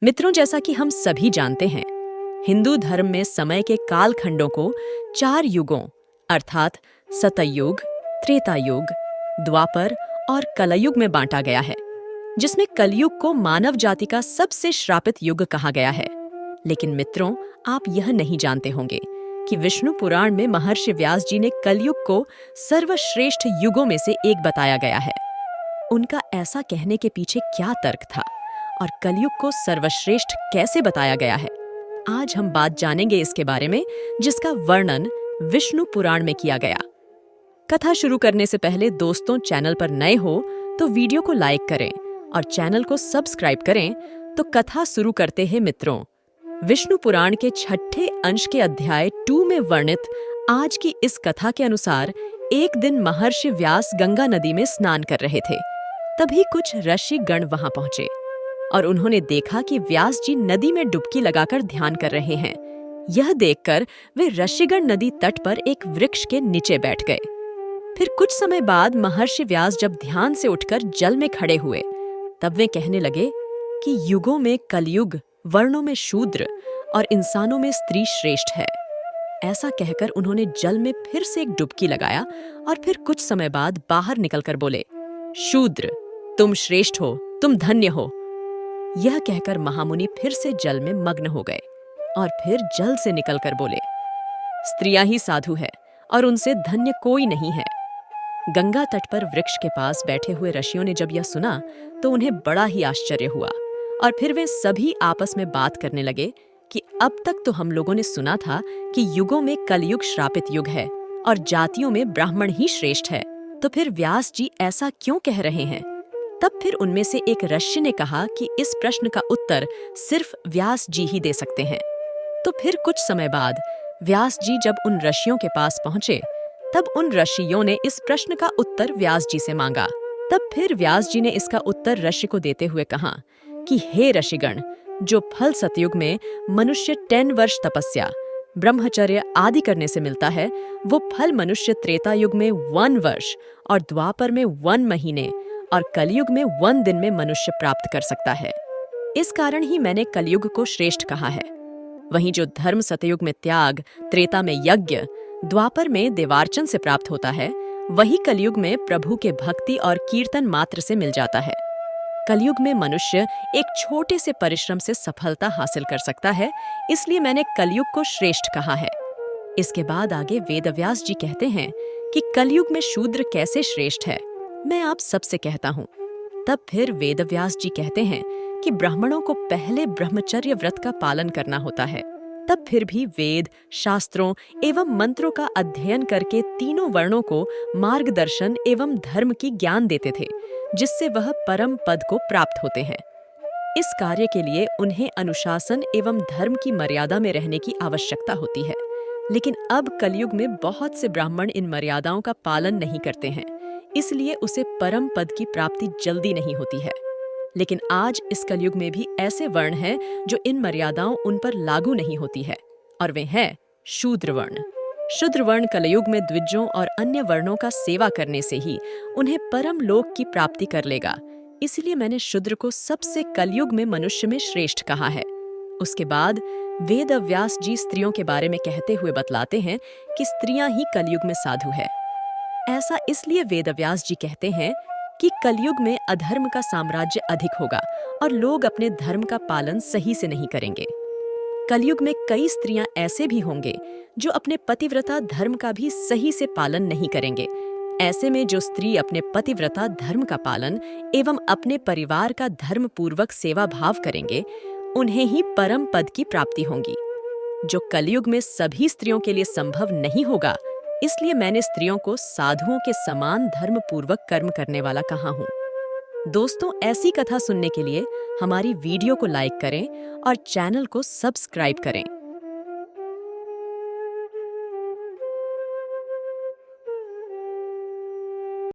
मित्रों, जैसा कि हम सभी जानते हैं, हिंदू धर्म में समय के कालखंडों को 4 युगों अर्थात सतयुग, त्रेता युग, द्वापर और कलयुग में बांटा गया है, जिसमें कलयुग को मानव जाति का सबसे श्रापित युग कहा गया है। लेकिन मित्रों, आप यह नहीं जानते होंगे कि विष्णु पुराण में महर्षि व्यास जी ने कलयुग को सर्वश्रेष्ठ युगों में से एक बताया गया है। उनका ऐसा कहने के पीछे क्या तर्क था और कलयुग को सर्वश्रेष्ठ कैसे बताया गया है, आज हम बात जानेंगे इसके बारे में, जिसका वर्णन विष्णु पुराण में किया गया। कथा शुरू करने से पहले दोस्तों, चैनल पर नए हो तो वीडियो को लाइक करें और चैनल को सब्सक्राइब करें। तो कथा शुरू करते हैं मित्रों। विष्णु पुराण के 6ठे अंश के अध्याय 2 में वर्णित आज की इस कथा के अनुसार एक दिन महर्षि व्यास गंगा नदी में स्नान कर रहे थे। तभी कुछ ऋषि गण वहां पहुंचे और उन्होंने देखा कि व्यास जी नदी में डुबकी लगाकर ध्यान कर रहे हैं। यह देखकर वे ऋषिगण नदी तट पर एक वृक्ष के नीचे बैठ गए। फिर कुछ समय बाद महर्षि व्यास जब ध्यान से उठकर जल में खड़े हुए, तब वे कहने लगे कि युगों में कलयुग, वर्णों में शूद्र और इंसानों में स्त्री श्रेष्ठ है। ऐसा कहकर उन्होंने जल में फिर से एक डुबकी लगाया और फिर कुछ समय बाद बाहर निकलकर बोले, शूद्र, तुम श्रेष्ठ हो, तुम धन्य हो। यह कहकर महामुनि फिर से जल में मग्न हो गए और फिर जल से निकलकर बोले, स्त्रियां ही साधु है और उनसे धन्य कोई नहीं है। गंगा तट पर वृक्ष के पास बैठे हुए ऋषियों ने जब यह सुना तो उन्हें बड़ा ही आश्चर्य हुआ और फिर वे सभी आपस में बात करने लगे कि अब तक तो हम लोगों ने सुना था कि युगों में कलयुग श्रापित युग है और जातियों में ब्राह्मण ही श्रेष्ठ है, तो फिर व्यास जी ऐसा क्यों कह रहे हैं? तब फिर उनमें से एक ऋषि ने कहा कि इस प्रश्न का उत्तर सिर्फ व्यास जी ही दे सकते हैं। तो फिर कुछ समय बाद व्यास जी जब उन ऋषियों के पास पहुंचे, तब उन ऋषियों ने इस प्रश्न का उत्तर व्यास जी से मांगा। तब फिर व्यास जी ने इसका उत्तर ऋषि को देते हुए कहा कि हे ऋषिगण, जो फल सतयुग में मनुष्य 10 वर्ष तपस्या, ब्रह्मचर्य आदि करने से मिलता है, वो फल मनुष्य त्रेता युग में 1 वर्ष और द्वापर में 1 महीने और कलयुग में 1 दिन में मनुष्य प्राप्त कर सकता है। इस कारण ही मैंने कलयुग को श्रेष्ठ कहा है। वहीं जो धर्म सतयुग में त्याग, त्रेता में यज्ञ, द्वापर में देवार्चन से प्राप्त होता है, वही कलयुग में प्रभु के भक्ति और कीर्तन मात्र से मिल जाता है। कलयुग में मनुष्य एक छोटे से परिश्रम से सफलता हासिल कर सकता है, इसलिए मैंने कलयुग को श्रेष्ठ कहा है। इसके बाद आगे वेदव्यास जी कहते हैं कि कलयुग में शूद्र कैसे श्रेष्ठ है, मैं आप सबसे कहता हूँ। तब फिर वेदव्यास जी कहते हैं कि ब्राह्मणों को पहले ब्रह्मचर्य व्रत का पालन करना होता है, तब फिर भी वेद, शास्त्रों एवं मंत्रों का अध्ययन करके तीनों वर्णों को मार्गदर्शन एवं धर्म की ज्ञान देते थे, जिससे वह परम पद को प्राप्त होते हैं। इस कार्य के लिए उन्हें अनुशासन एवं धर्म की मर्यादा में रहने की आवश्यकता होती है। लेकिन अब कलयुग में बहुत से ब्राह्मण इन मर्यादाओं का पालन नहीं करते हैं, इसलिए उसे परम पद की प्राप्ति जल्दी नहीं होती है। लेकिन आज इस कलयुग में भी ऐसे वर्ण हैं जो इन मर्यादाओं उन पर लागू नहीं होती है, और वे हैं शूद्र वर्ण। शूद्र वर्ण कलयुग में द्विजों और अन्य वर्णों का सेवा करने से ही उन्हें परम लोक की प्राप्ति कर लेगा। इसलिए मैंने शूद्र को सबसे कलयुग में मनुष्य में श्रेष्ठ कहा है। उसके बाद वेद व्यास जी स्त्रियों के बारे में कहते हुए बतलाते हैं कि स्त्रियां ही कलयुग में साधु है। ऐसा इसलिए वेदव्यास जी कहते हैं कि कलयुग में अधर्म का साम्राज्य अधिक होगा और लोग अपने धर्म का पालन सही से नहीं करेंगे। कलयुग में कई स्त्रियां ऐसे भी होंगे जो अपने पतिव्रता धर्म का भी सही से पालन नहीं करेंगे। ऐसे में जो स्त्री अपने पतिव्रता धर्म का पालन एवं अपने परिवार का धर्म पूर्वक सेवा भाव करेंगे, उन्हें ही परम पद की प्राप्ति होगी, जो कलयुग में सभी स्त्रियों के लिए संभव नहीं होगा। इसलिए मैंने स्त्रियों को साधुओं के समान धर्म पूर्वक कर्म करने वाला कहा हूँ। दोस्तों, ऐसी कथा सुनने के लिए हमारी वीडियो को लाइक करें और चैनल को सब्सक्राइब करें।